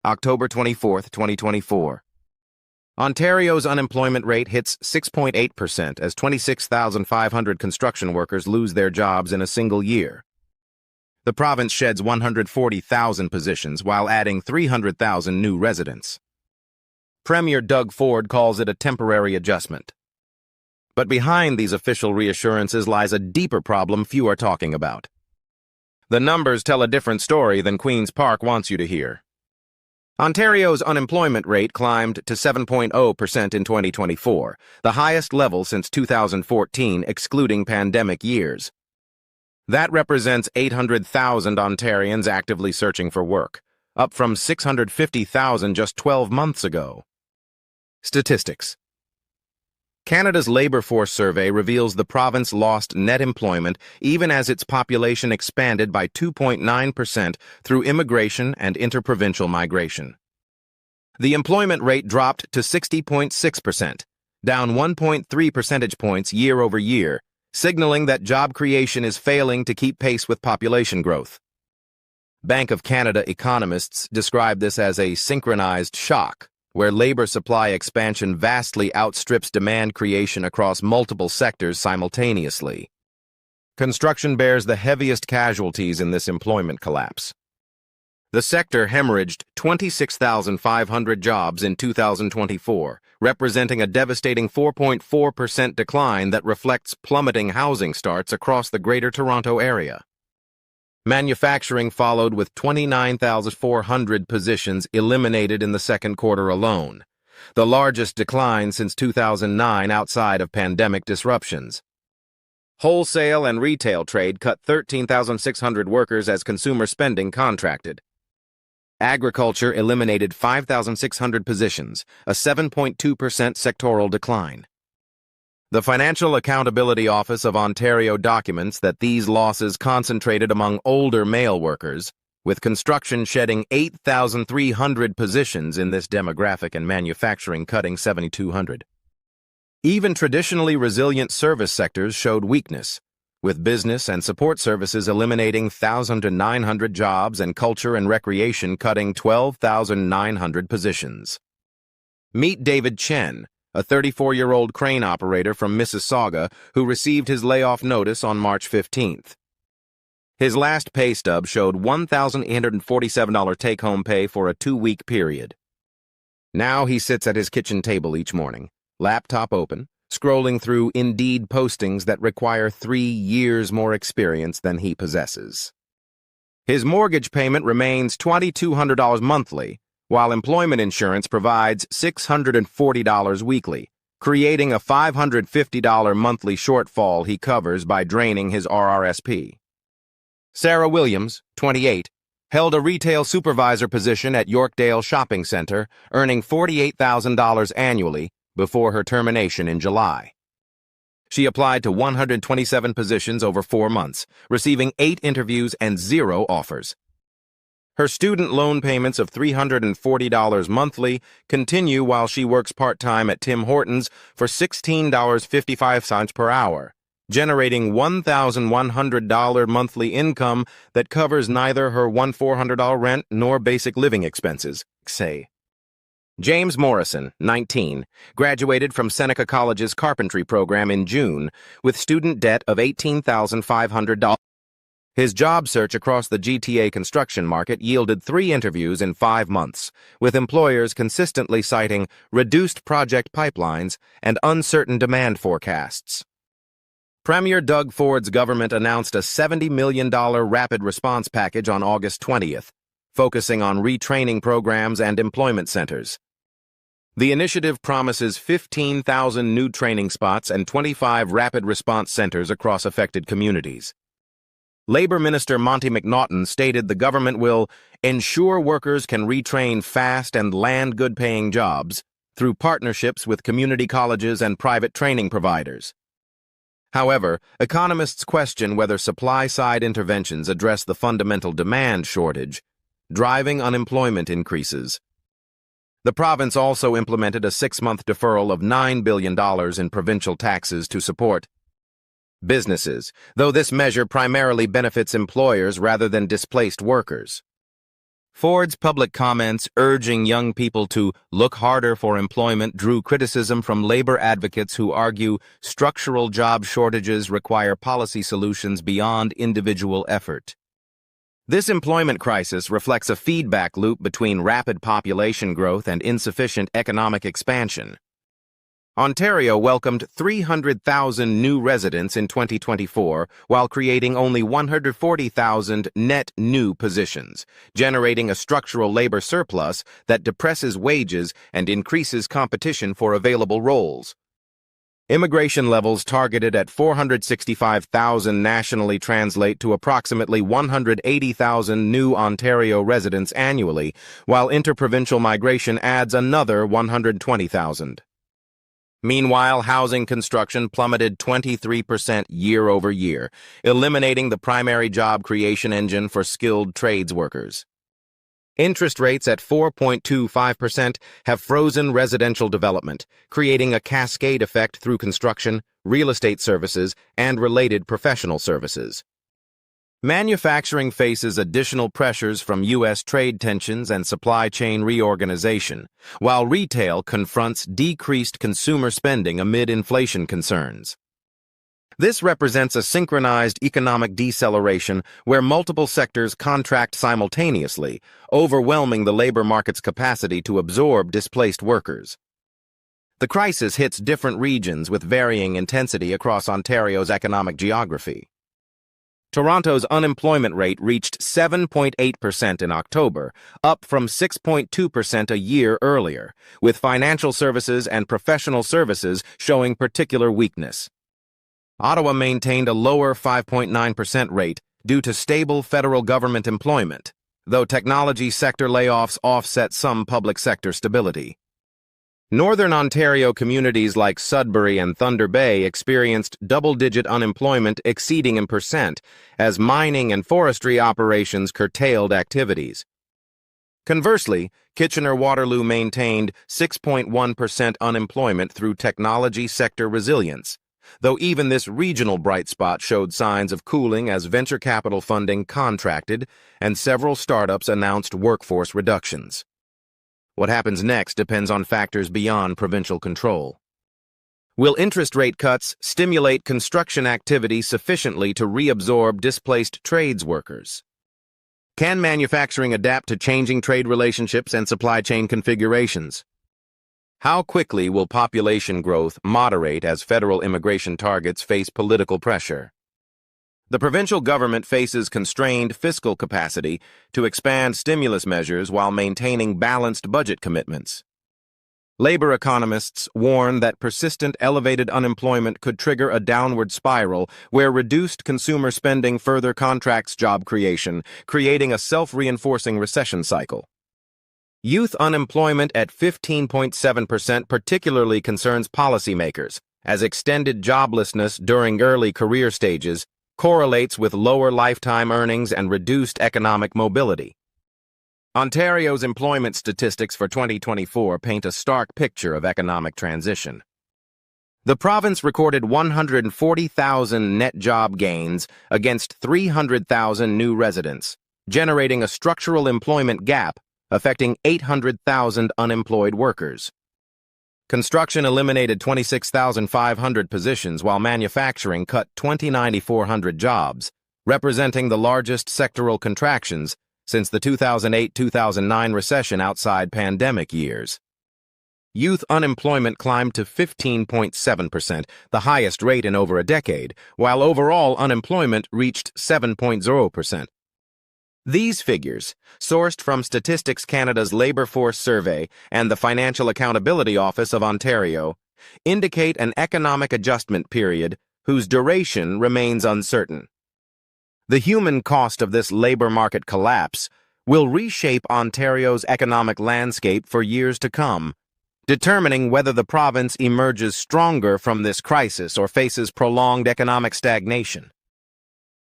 October 24, 2024. Ontario's unemployment rate hits 6.8% as 26,500 construction workers lose their jobs in a single year. The province sheds 140,000 positions while adding 300,000 new residents. Premier Doug Ford calls it a temporary adjustment. But behind these official reassurances lies a deeper problem few are talking about. The numbers tell a different story than Queen's Park wants you to hear. Ontario's unemployment rate climbed to 7.0% in 2024, the highest level since 2014, excluding pandemic years. That represents 800,000 Ontarians actively searching for work, up from 650,000 just 12 months ago. Statistics. Canada's Labour Force Survey reveals the province lost net employment even as its population expanded by 2.9% through immigration and interprovincial migration. The employment rate dropped to 60.6%, down 1.3 percentage points year over year, signaling that job creation is failing to keep pace with population growth. Bank of Canada economists describe this as a synchronized shock, where labor supply expansion vastly outstrips demand creation across multiple sectors simultaneously. Construction bears the heaviest casualties in this employment collapse. The sector hemorrhaged 26,500 jobs in 2024, representing a devastating 4.4% decline that reflects plummeting housing starts across the Greater Toronto Area. Manufacturing followed with 29,400 positions eliminated in the second quarter alone, the largest decline since 2009 outside of pandemic disruptions. Wholesale and retail trade cut 13,600 workers as consumer spending contracted. Agriculture eliminated 5,600 positions, a 7.2% sectoral decline. The Financial Accountability Office of Ontario documents that these losses concentrated among older male workers, with construction shedding 8,300 positions in this demographic and manufacturing cutting 7,200. Even traditionally resilient service sectors showed weakness, with business and support services eliminating 1,900 jobs and culture and recreation cutting 12,900 positions. Meet David Chen, a 34-year-old crane operator from Mississauga who received his layoff notice on March 15th. His last pay stub showed $1,847 take-home pay for a 2-week period. Now he sits at his kitchen table each morning, laptop open, scrolling through Indeed postings that require 3 years more experience than he possesses. His mortgage payment remains $2,200 monthly, while employment insurance provides $640 weekly, creating a $550 monthly shortfall he covers by draining his RRSP. Sarah Williams, 28, held a retail supervisor position at Yorkdale Shopping Center, earning $48,000 annually before her termination in July. She applied to 127 positions over 4 months, receiving 8 interviews and 0 offers. Her student loan payments of $340 monthly continue while she works part-time at Tim Hortons for $16.55 per hour, generating $1,100 monthly income that covers neither her $1,400 rent nor basic living expenses, say. James Morrison, 19, graduated from Seneca College's carpentry program in June with student debt of $18,500. His job search across the GTA construction market yielded 3 interviews in 5 months, with employers consistently citing reduced project pipelines and uncertain demand forecasts. Premier Doug Ford's government announced a $70 million rapid response package on August 20th, focusing on retraining programs and employment centers. The initiative promises 15,000 new training spots and 25 rapid response centers across affected communities. Labor Minister Monty McNaughton stated the government will ensure workers can retrain fast and land good-paying jobs through partnerships with community colleges and private training providers. However, economists question whether supply-side interventions address the fundamental demand shortage, driving unemployment increases. The province also implemented a 6-month deferral of $9 billion in provincial taxes to support businesses, though this measure primarily benefits employers rather than displaced workers. Ford's public comments urging young people to look harder for employment drew criticism from labor advocates who argue structural job shortages require policy solutions beyond individual effort. This employment crisis reflects a feedback loop between rapid population growth and insufficient economic expansion. Ontario welcomed 300,000 new residents in 2024 while creating only 140,000 net new positions, generating a structural labor surplus that depresses wages and increases competition for available roles. Immigration levels targeted at 465,000 nationally translate to approximately 180,000 new Ontario residents annually, while interprovincial migration adds another 120,000. Meanwhile, housing construction plummeted 23% year over year, eliminating the primary job creation engine for skilled trades workers. Interest rates at 4.25% have frozen residential development, creating a cascade effect through construction, real estate services, and related professional services. Manufacturing faces additional pressures from U.S. trade tensions and supply chain reorganization, while retail confronts decreased consumer spending amid inflation concerns. This represents a synchronized economic deceleration where multiple sectors contract simultaneously, overwhelming the labor market's capacity to absorb displaced workers. The crisis hits different regions with varying intensity across Ontario's economic geography. Toronto's unemployment rate reached 7.8% in October, up from 6.2% a year earlier, with financial services and professional services showing particular weakness. Ottawa maintained a lower 5.9% rate due to stable federal government employment, though technology sector layoffs offset some public sector stability. Northern Ontario communities like Sudbury and Thunder Bay experienced double-digit unemployment exceeding in percent as mining and forestry operations curtailed activities. Conversely, Kitchener-Waterloo maintained 6.1% unemployment through technology sector resilience, though even this regional bright spot showed signs of cooling as venture capital funding contracted and several startups announced workforce reductions. What happens next depends on factors beyond provincial control. Will interest rate cuts stimulate construction activity sufficiently to reabsorb displaced trades workers? Can manufacturing adapt to changing trade relationships and supply chain configurations? How quickly will population growth moderate as federal immigration targets face political pressure? The provincial government faces constrained fiscal capacity to expand stimulus measures while maintaining balanced budget commitments. Labor economists warn that persistent elevated unemployment could trigger a downward spiral where reduced consumer spending further contracts job creation, creating a self-reinforcing recession cycle. Youth unemployment at 15.7% particularly concerns policymakers, as extended joblessness during early career stages correlates with lower lifetime earnings and reduced economic mobility. Ontario's employment statistics for 2024 paint a stark picture of economic transition. The province recorded 140,000 net job gains against 300,000 new residents, generating a structural employment gap affecting 800,000 unemployed workers. Construction eliminated 26,500 positions while manufacturing cut 2,940 jobs, representing the largest sectoral contractions since the 2008-2009 recession outside pandemic years. Youth unemployment climbed to 15.7%, the highest rate in over a decade, while overall unemployment reached 7.0%. These figures, sourced from Statistics Canada's Labour Force Survey and the Financial Accountability Office of Ontario, indicate an economic adjustment period whose duration remains uncertain. The human cost of this labor market collapse will reshape Ontario's economic landscape for years to come, determining whether the province emerges stronger from this crisis or faces prolonged economic stagnation.